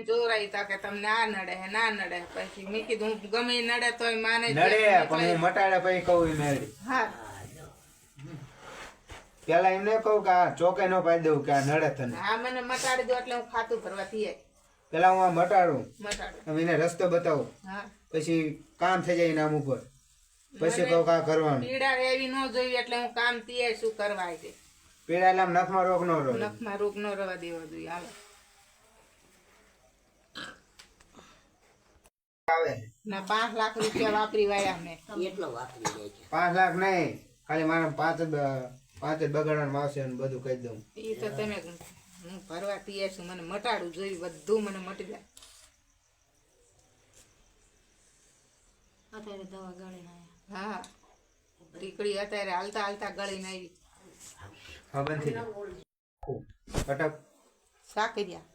જોરાઈ તા કે તમને આ નડે હે ના નડે પછી મેં કીધું હું ગમે ઈ નડે તોય માને નડે પણ હું મટાડે પછી કહું એમ હેડી. હા પેલા એમને કહું કે આ ચોકે નો પાડી દઉં કે આ નડે તને. હા મને મટાડી દો એટલે હું ખાતું ભરવા તૈયાર પેલા હું આ મટાડું મટાડો. હવે એને રસ્તો બતાવું હા પછી કામ થઈ જાય નામ ઉપર પછી મને કહું કે આ કરવાનું. પીડા એવી ન જોઈ એટલે હું કામ તૈયાર શું કરવા છે. પીડા એટલે આમ નખમાં રોગ નો રહે. નખમાં રોગ ન રવા દેવા જોઈએ. હાલો આવે ના 5 લાખ રૂપિયા વાપરી વાળ્યા મેં. એટલો વાપરી જાય છે. 5 લાખ નહીં ખાલી મારે પાંચ જ બગાડવાનું આવશે અને બધું કહી દઉં. એ તો તમે હું ભરવા તૈયાર છું. મને મટાડવું જોઈએ બધું મને મટી જાય. અત્યારે દવા ગળીને આવ્યા. હા ટીકડી અત્યારે હાલતા હાલતા ગળીને આવી. ખબર નથી. અટક સાકર્યા